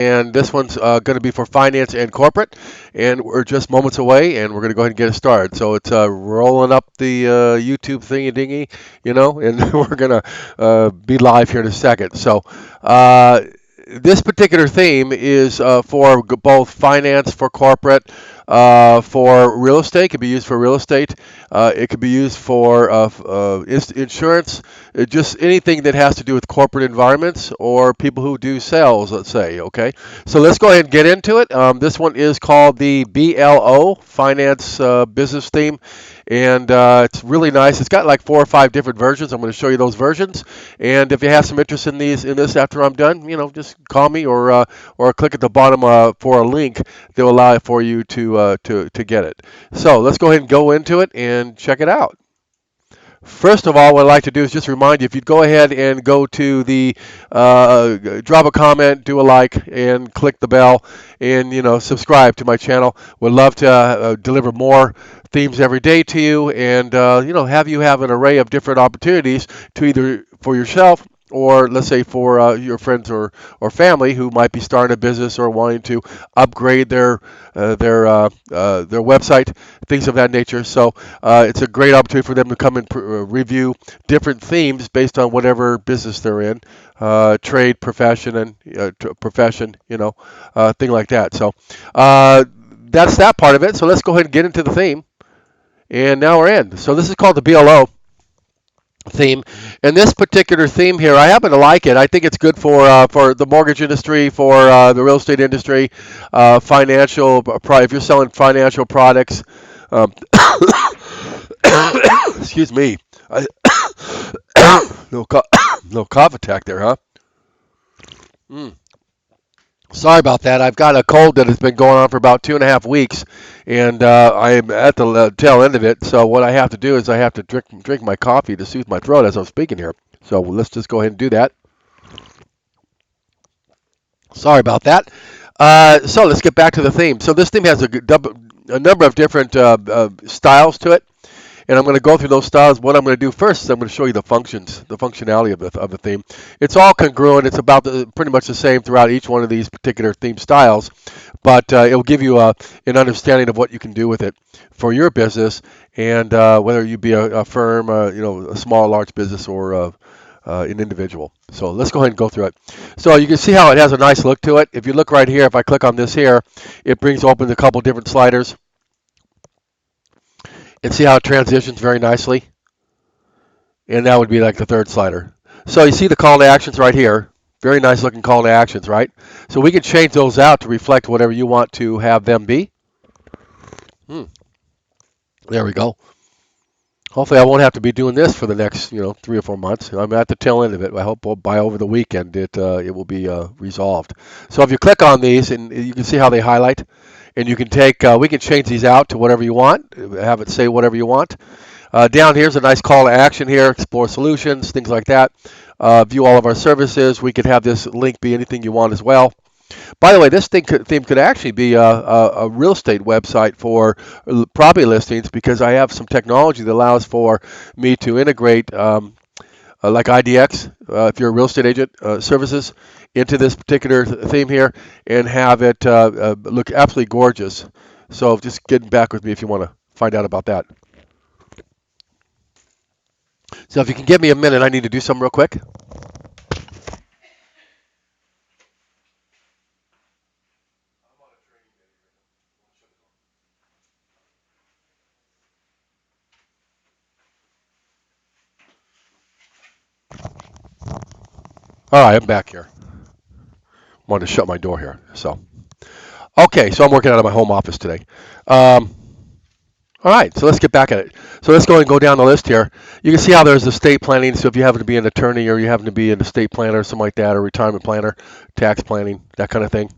And this one's going to be for finance and corporate, and we're just moments away, and we're going to go ahead and get it started. So it's rolling up the YouTube thingy dingy, and we're going to be live here in a second. So this particular theme is for both finance, for corporate, for real estate. It could be used for real estate. It could be used for insurance, just anything that has to do with corporate environments or people who do sales, let's say. Okay, so let's go ahead and get into it. This one is called the BLO Finance Business Theme, and it's really nice. It's got like 4 or 5 different versions. I'm going to show you those versions, and if you have some interest in this after I'm done, just call me or click at the bottom for a link that will allow for you to get it. So let's go ahead and go into it and check it out. First of all, what I'd like to do is just remind you, if you'd go ahead and go to the, drop a comment, do a like, and click the bell, and, subscribe to my channel. Would love to deliver more themes every day to you, and, have you have an array of different opportunities to either for yourself or let's say for your friends or family who might be starting a business or wanting to upgrade their website, things of that nature. So it's a great opportunity for them to come and review different themes based on whatever business they're in, trade, profession, and profession, thing like that. So that's that part of it. So let's go ahead and get into the theme. And now we're in. So this is called the BLO theme, and this particular theme here, I happen to like it. I think it's good for the mortgage industry, for the real estate industry, financial. If you're selling financial products, um, excuse me, I, no, no cough attack there, huh? Mm. Sorry about that. I've got a cold that has been going on for about 2.5 weeks, and I'm at the tail end of it. So what I have to do is I have to drink my coffee to soothe my throat as I'm speaking here. So let's just go ahead and do that. Sorry about that. So let's get back to the theme. So this theme has a number of different styles to it, and I'm going to go through those styles. What I'm going to do first is I'm going to show you the functions, the functionality of the theme. It's all congruent. It's about pretty much the same throughout each one of these particular theme styles, but it will give you an understanding of what you can do with it for your business, and whether you be a firm, a small, large business, or an individual. So let's go ahead and go through it. So you can see how it has a nice look to it. If you look right here, if I click on this here, it brings open a couple different sliders. And see how it transitions very nicely? And that would be like the third slider. So you see the call to actions right here. Very nice looking call to actions, right? So we can change those out to reflect whatever you want to have them be. There we go. Hopefully I won't have to be doing this for the next, 3 or 4 months. I'm at the tail end of it. I hope by over the weekend it will be resolved. So if you click on these, and you can see how they highlight, and you can take, we can change these out to whatever you want, have it say whatever you want. Down here's a nice call to action here, explore solutions, things like that. View all of our services. We could have this link be anything you want as well. By the way, this theme could actually be a real estate website for property listings, because I have some technology that allows for me to integrate like IDX, if you're a real estate agent, services into this particular theme here, and have it look absolutely gorgeous. So just get back with me if you want to find out about that. So if you can give me a minute, I need to do something real quick. All right, I'm back here. Wanted to shut my door here. So, okay, so I'm working out of my home office today. Um, all right, so let's get back at it. So let's go and go down the list here. You can see how there's estate planning. So if you happen to be an attorney, or you happen to be an estate planner or something like that, or retirement planner, tax planning, that kind of thing.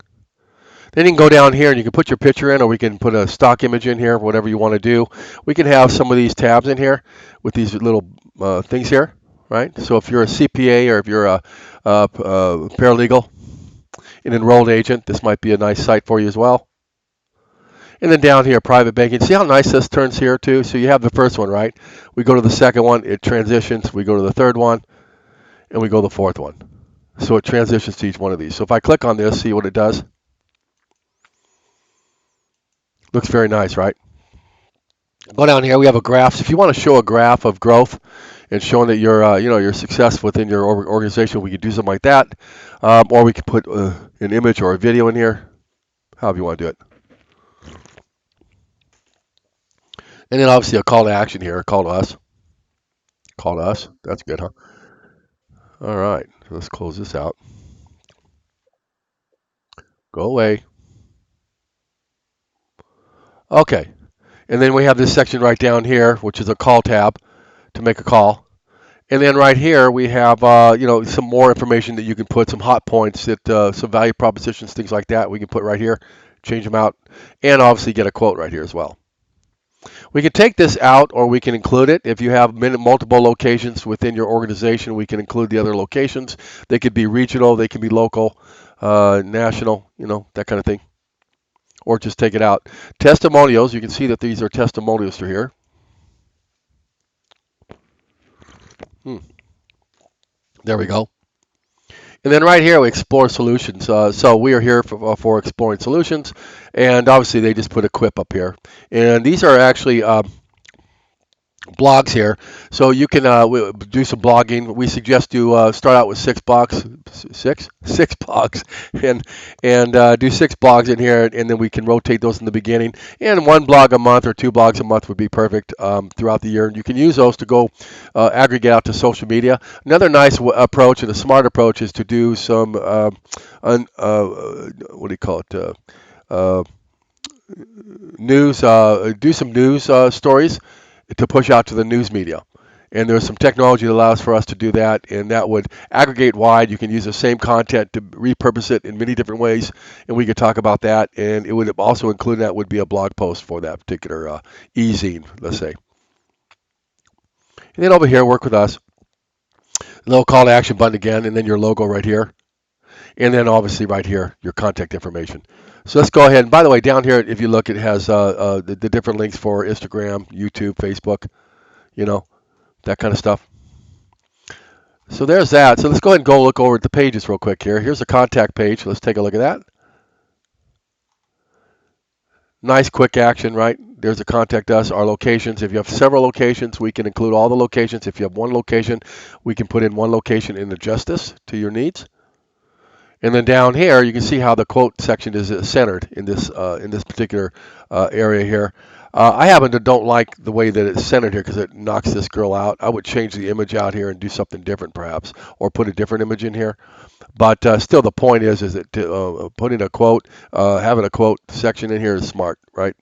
Then you can go down here and you can put your picture in, or we can put a stock image in here, whatever you want to do. We can have some of these tabs in here with these little things here, right? So if you're a CPA, or if you're a paralegal, an enrolled agent, this might be a nice site for you as well. And then down here, private banking. See how nice this turns here too? So you have the first one, right? We go to the second one, it transitions. We go to the third one, and we go to the fourth one. So it transitions to each one of these. So if I click on this, see what it does? Looks very nice, right? Go down here. We have a graph. So if you want to show a graph of growth and showing that you're success within your organization, we could do something like that, or we could put an image or a video in here, however you want to do it. And then obviously a call to action here, a call to us. Call to us. That's good, huh? All right. So let's close this out. Go away. Okay. And then we have this section right down here, which is a call tab to make a call. And then right here we have some more information that you can put, some hot points, that some value propositions, things like that. We can put right here, change them out, and obviously get a quote right here as well. We can take this out, or we can include it. If you have multiple locations within your organization, we can include the other locations. They could be regional, they can be local, national, that kind of thing, or just take it out. Testimonials, you can see that these are testimonials through here. There we go. And then right here we explore solutions. So we are here for exploring solutions, and obviously they just put a quip up here. And these are actually blogs here, so you can do some blogging. We suggest you start out with six blogs, and do 6 blogs in here, and then we can rotate those in the beginning. And 1 blog a month or 2 blogs a month would be perfect throughout the year. And you can use those to go aggregate out to social media. Another nice approach and a smart approach is to do some what do you call it? News. Do some news stories to push out to the news media. And there's some technology that allows for us to do that, and that would aggregate wide. You can use the same content to repurpose it in many different ways, and we could talk about that. And it would also include that would be a blog post for that particular e-zine, let's say. And then over here, work with us. A little call to action button again, and then your logo right here. And then obviously right here, your contact information. So let's go ahead. And by the way, down here, if you look, it has the different links for Instagram, YouTube, Facebook, you know, that kind of stuff. So there's that. So let's go ahead and go look over at the pages real quick here. Here's the contact page. Let's take a look at that. Nice quick action, right? There's a contact us, our locations. If you have several locations, we can include all the locations. If you have one location, we can put in one location and adjust this to your needs. And then down here, you can see how the quote section is centered in this particular area here. I happen to don't like the way that it's centered here because it knocks this girl out. I would change the image out here and do something different perhaps, or put a different image in here. But still, the point is that putting a quote, having a quote section in here is smart, right?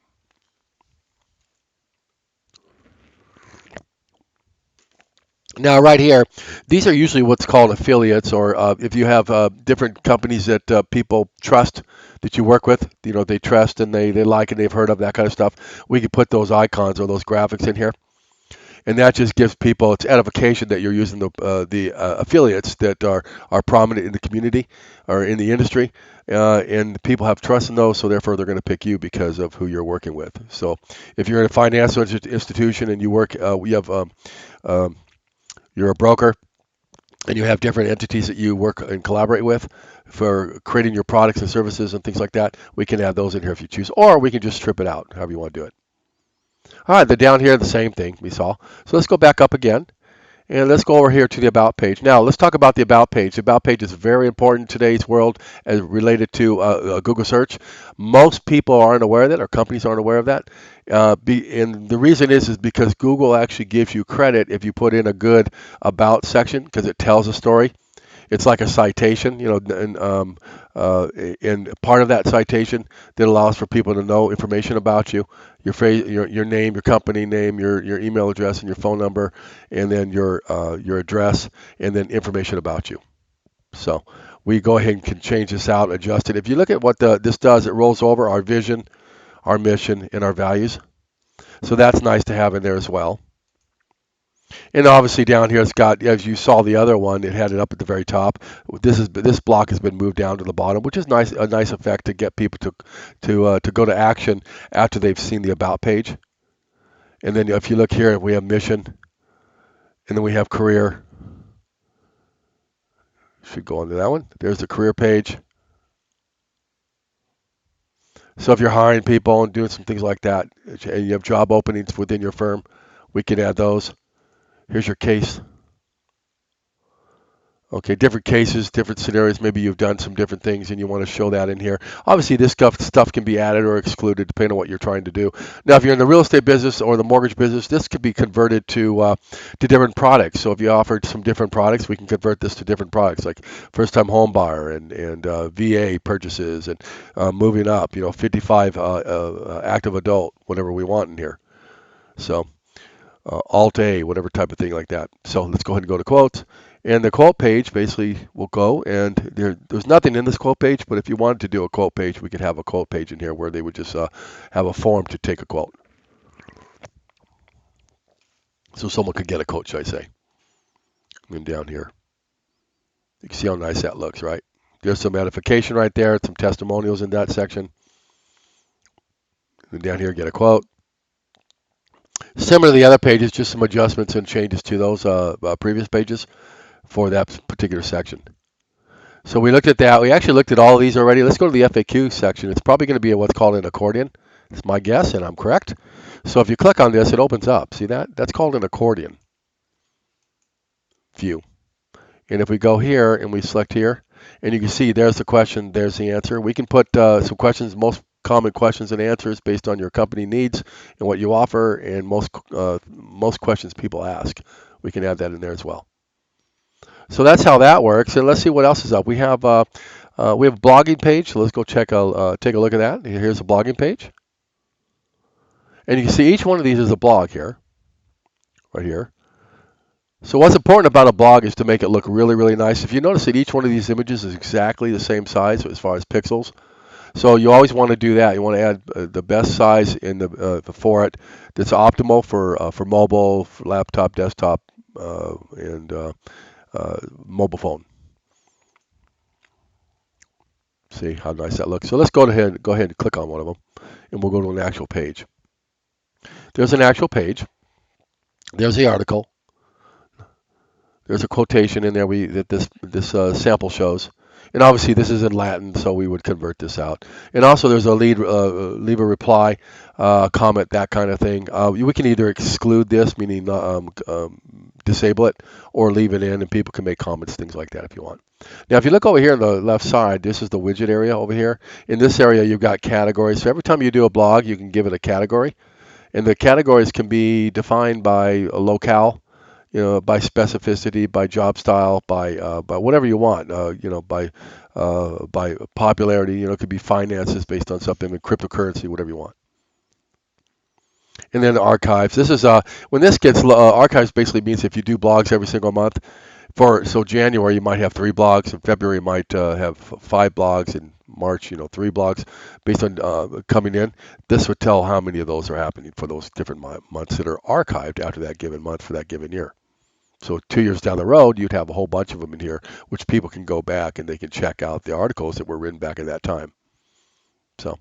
Now, right here, these are usually what's called affiliates, or if you have different companies that people trust that you work with, they trust and they like and they've heard of that kind of stuff. We can put those icons or those graphics in here, and that just gives people it's edification that you're using the affiliates that are prominent in the community or in the industry, and people have trust in those, so therefore they're going to pick you because of who you're working with. So, if you're in a financial institution and you have you're a broker and you have different entities that you work and collaborate with for creating your products and services and things like that, we can add those in here if you choose, or we can just strip it out, however you want to do it. All right, then down here, the same thing we saw. So let's go back up again, and let's go over here to the About page. Now, let's talk about the About page. The About page is very important in today's world as related to Google search. Most people aren't aware of that, or companies aren't aware of that. And the reason is because Google actually gives you credit if you put in a good About section because it tells a story. It's like a citation, and part of that citation that allows for people to know information about you, your name, your company name, your email address, and your phone number, and then your address, and then information about you. So we go ahead and can change this out, adjust it. If you look at what this does, it rolls over our vision, our mission, and our values. So that's nice to have in there as well. And obviously down here it's got, as you saw the other one, it had it up at the very top. This block has been moved down to the bottom, which is nice, a nice effect to get people to go to action after they've seen the about page. And then if you look here, we have mission, and then we have career, should go onto that one. There's the career page. So if you're hiring people and doing some things like that, and you have job openings within your firm, we can add those. Here's your case. Okay, different cases, different scenarios. Maybe you've done some different things and you want to show that in here. Obviously, this stuff can be added or excluded depending on what you're trying to do. Now, if you're in the real estate business or the mortgage business, this could be converted to different products. So if you offered some different products, we can convert this to different products, like first-time home buyer and VA purchases and moving up. 55 active adult, whatever we want in here. So. Alt A, whatever type of thing like that. So let's go ahead and go to quotes. And the quote page basically will go, and there's nothing in this quote page, but if you wanted to do a quote page, we could have a quote page in here where they would just have a form to take a quote. So someone could get a quote, should I say. And down here, you can see how nice that looks, right? There's some edification right there, some testimonials in that section. And down here, get a quote. Similar to the other pages, just some adjustments and changes to those previous pages for that particular section. So we looked at that. We actually looked at all of these already. Let's go to the FAQ section. It's probably going to be what's called an accordion. It's my guess, and I'm correct. So if you click on this, it opens up. See that? That's called an accordion view. And if we go here and we select here, and you can see there's the question, there's the answer. We can put some questions, most common questions and answers based on your company needs and what you offer, and most questions people ask. We can add that in there as well. So that's how that works. And let's see what else is up. We have a blogging page. So let's go take a look at that. Here's a blogging page. And you can see each one of these is a blog here, right here. So what's important about a blog is to make it look really, really nice. If you notice that each one of these images is exactly the same size as far as pixels. So you always want to do that. You want to add the best size in for it that's optimal for mobile, for laptop, desktop, and mobile phone. See how nice that looks. So let's go ahead and click on one of them, and we'll go to an actual page. There's an actual page. There's the article. There's a quotation in there that this sample shows. And obviously this is in Latin, so we would convert this out. And also there's a leave a reply, comment, that kind of thing. We can either exclude this, meaning disable it, or leave it in, and people can make comments, things like that if you want. Now, if you look over here on the left side, this is the widget area over here. In this area, you've got categories. So every time you do a blog, you can give it a category. And the categories can be defined by a locale, by specificity, by job style, by whatever you want, by popularity. It could be finances based on something, cryptocurrency, whatever you want. And then archives. This is when this gets archives basically means if you do blogs every single month. So January you might have 3 blogs, in February you might have 5 blogs, in March 3 blogs based on coming in. This would tell how many of those are happening for those different months that are archived after that given month for that given year. So 2 years down the road, you'd have a whole bunch of them in here, which people can go back and they can check out the articles that were written back at that time. So,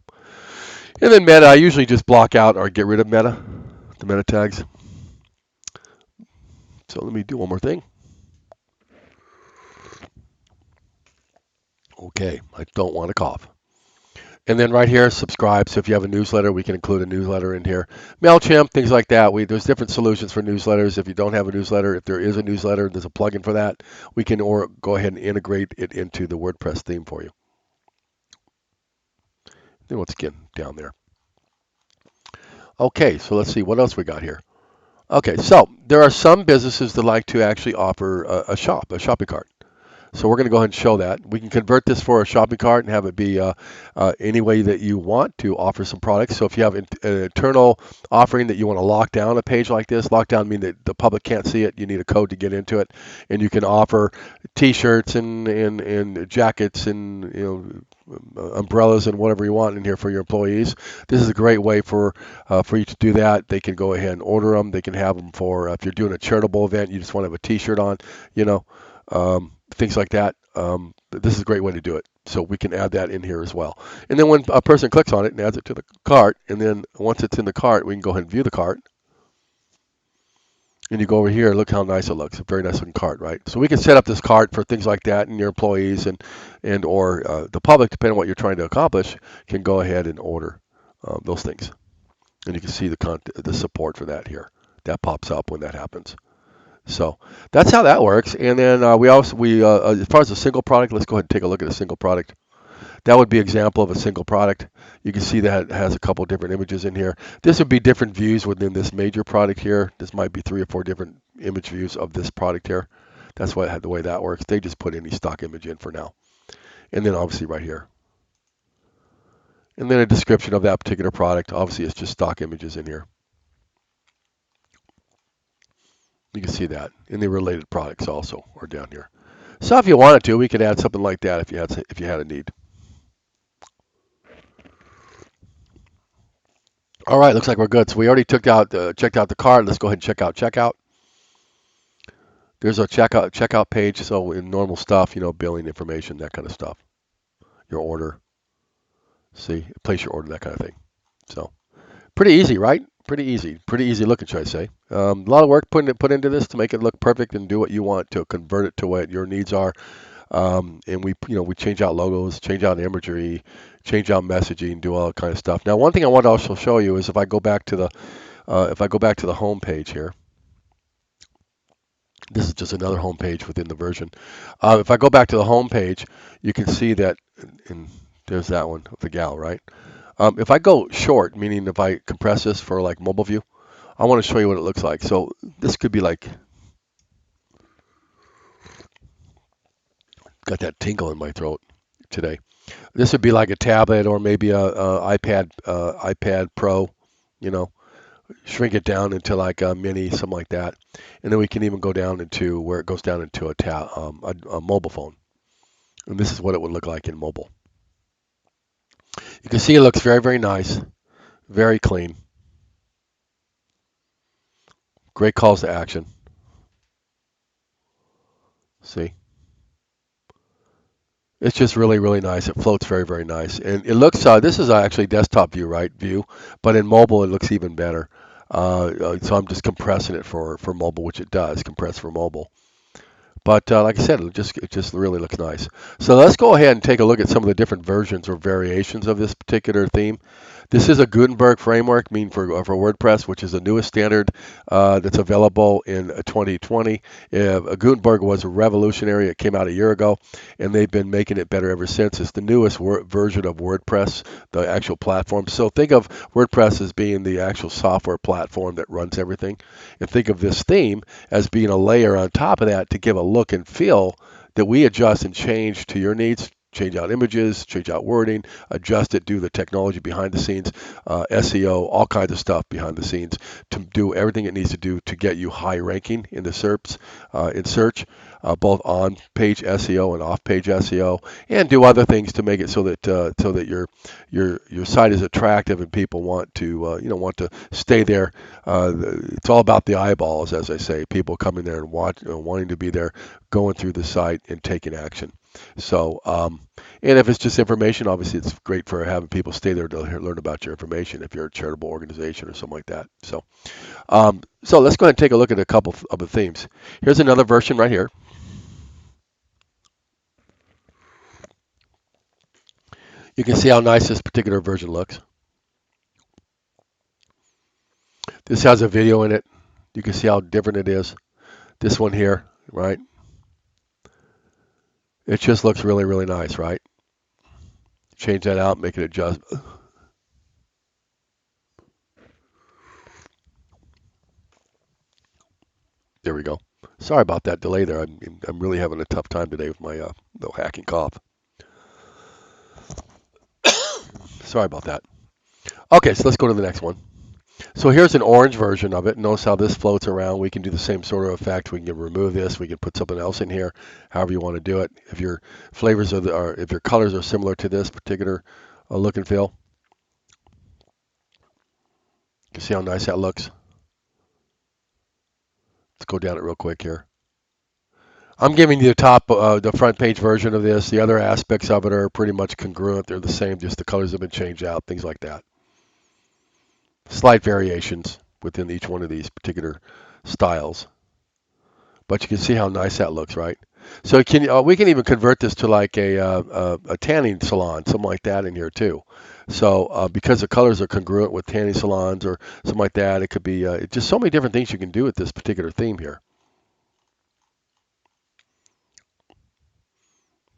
and then meta, I usually just block out or get rid of the meta tags. So let me do one more thing. Okay, I don't want to cough. And then right here, subscribe. So if you have a newsletter, we can include a newsletter in here. MailChimp, things like that. There's different solutions for newsletters. If you don't have a newsletter, if there is a newsletter, there's a plugin for that. We can go ahead and integrate it into the WordPress theme for you. Then let's get down there. Okay, so let's see what else we got here. Okay, so there are some businesses that like to actually offer a shopping cart. So we're going to go ahead and show that. We can convert this for a shopping cart and have it be any way that you want to offer some products. So if you have an internal offering that you want to lock down a page like this, lock down means that the public can't see it. You need a code to get into it. And you can offer T-shirts and jackets and umbrellas and whatever you want in here for your employees. This is a great way for you to do that. They can go ahead and order them. They can have them for if you're doing a charitable event, you just want to have a T-shirt on, things like that. This is a great way to do it. So we can add that in here as well. And then when a person clicks on it and adds it to the cart, and then once it's in the cart, we can go ahead and view the cart. And you go over here, look how nice it looks. A very nice looking cart, right? So we can set up this cart for things like that, and your employees and or the public, depending on what you're trying to accomplish, can go ahead and order those things. And you can see the support for that here. That pops up when that happens. So that's how that works. And then as far as a single product, let's go ahead and take a look at a single product. That would be an example of a single product. You can see that it has a couple different images in here. This would be different views within this major product here. This might be 3 or 4 different image views of this product here. That's why the way that works. They just put any stock image in for now. And then obviously right here. And then a description of that particular product. Obviously it's just stock images in here. You can see that. And the related products also are down here. So if you wanted to, we could add something like that if you had a need. All right, looks like we're good. So we already checked out the card. Let's go ahead and check out checkout. There's a checkout page. So in normal stuff, billing information, that kind of stuff. Your order, see, place your order, that kind of thing. So pretty easy, right? Pretty easy looking, should I say? A lot of work put into this to make it look perfect and do what you want to convert it to what your needs are. And we change out logos, change out imagery, change out messaging, do all that kind of stuff. Now, one thing I want to also show you is if I go back to the home page here. This is just another home page within the version. If I go back to the home page, you can see that, and there's that one, the gal, right? If I go short, meaning if I compress this for like mobile view, I want to show you what it looks like. So this could be like, got that tingle in my throat today. This would be like a tablet or maybe a iPad Pro, you know, shrink it down into like a mini, something like that, and then we can even go down into where it goes down into a mobile phone. And this is what it would look like in mobile. You can see it looks very, very nice, very clean. Great calls to action. See? It's just really, really nice. It floats very, very nice. And it looks, this is actually desktop view, right? View. But in mobile, it looks even better. So I'm just compressing it for mobile, which it does, compress for mobile. But like I said, it just really looks nice. So let's go ahead and take a look at some of the different versions or variations of this particular theme. This is a Gutenberg framework, for WordPress, which is the newest standard that's available in 2020. Gutenberg was revolutionary. It came out a year ago, and they've been making it better ever since. It's the newest version of WordPress, the actual platform. So think of WordPress as being the actual software platform that runs everything, and think of this theme as being a layer on top of that to give a look and feel that we adjust and change to your needs, change out images, change out wording, adjust it, do the technology behind the scenes, SEO, all kinds of stuff behind the scenes to do everything it needs to do to get you high ranking in the SERPs, in search, both on page SEO and off page SEO, and do other things to make it so that your site is attractive and people want to stay there. It's all about the eyeballs, as I say. People coming there and wanting to be there, going through the site and taking action. So, and if it's just information, obviously it's great for having people stay there to learn about your information if you're a charitable organization or something like that. So let's go ahead and take a look at a couple of the themes. Here's another version right here. You can see how nice this particular version looks. This has a video in it. You can see how different it is. This one here, right? It just looks really, really nice, right? Change that out, make it adjust. There we go. Sorry about that delay there. I'm really having a tough time today with my little hacking cough. Sorry about that. Okay, so let's go to the next one. So here's an orange version of it. Notice how this floats around. We can do the same sort of effect. We can remove this. We can put something else in here, however you want to do it. If your flavors if your colors are similar to this particular look and feel, you can see how nice that looks. Let's go down it real quick here. I'm giving you the front page version of this. The other aspects of it are pretty much congruent. They're the same, just the colors have been changed out, things like that. Slight variations within each one of these particular styles. But you can see how nice that looks, right? So we can even convert this to like a tanning salon, something like that in here too. So because the colors are congruent with tanning salons or something like that, it could be just so many different things you can do with this particular theme here.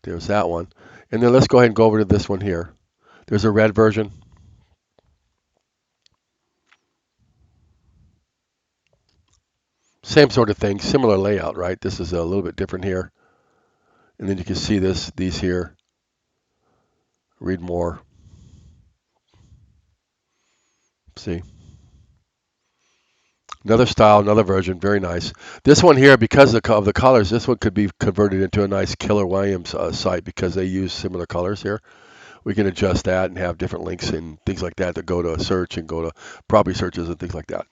There's that one. And then let's go ahead and go over to this one here. There's a red version. Same sort of thing, similar layout, right? This is a little bit different here. And then you can see these here. Read more. See. Another style, another version, very nice. This one here, because of the colors, this one could be converted into a nice Killer Williams site because they use similar colors here. We can adjust that and have different links and things like that go to a search and go to property searches and things like that.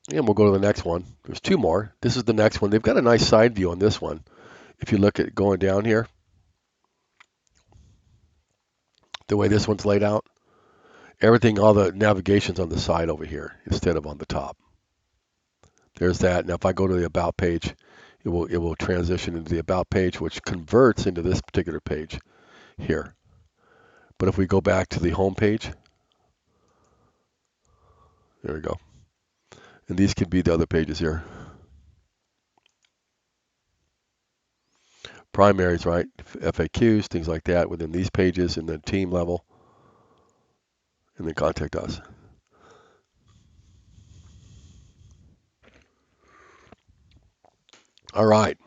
And we'll go to the next one. There's two more. This is the next one. They've got a nice side view on this one. If you look at going down here, the way this one's laid out, everything, all the navigation's on the side over here instead of on the top. There's that. Now, if I go to the About page, it will transition into the About page, which converts into this particular page here. But if we go back to the Home page, there we go. And these could be the other pages here. Primaries, right? FAQs, things like that within these pages, and then team level, and then contact us. All right.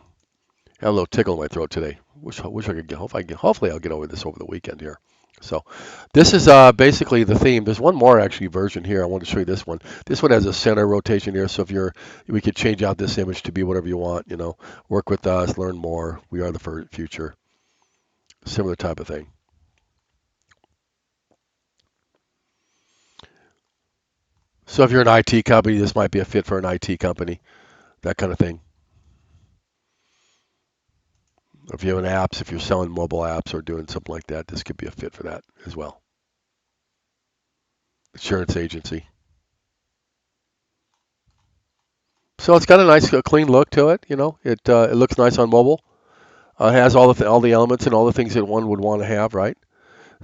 I have a little tickle in my throat today. Wish I could get. Hopefully I'll get over this over the weekend here. So, this is basically the theme. There's one more actually version here. I want to show you this one. This one has a center rotation here. So we could change out this image to be whatever you want. Work with us, learn more. We are the future. Similar type of thing. So if you're an IT company, this might be a fit for an IT company. That kind of thing. If you have an apps, if you're selling mobile apps or doing something like that, this could be a fit for that as well. Insurance agency. So it's got a nice, clean look to it. It looks nice on mobile. It has all the elements and all the things that one would want to have, right?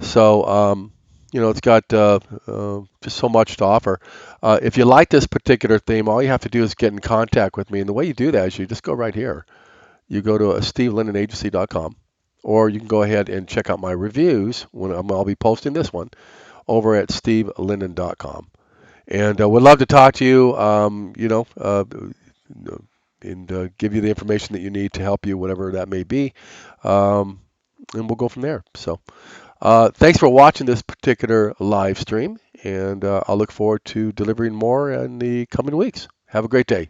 So it's got just so much to offer. If you like this particular theme, all you have to do is get in contact with me, and the way you do that is you just go right here. You go to stevelinnenagency.com, or you can go ahead and check out my reviews when I'll be posting this one over at stevelinnen.com. And we'd love to talk to you, and give you the information that you need to help you, whatever that may be. Um, and we'll go from there. So thanks for watching this particular live stream, and I'll look forward to delivering more in the coming weeks. Have a great day.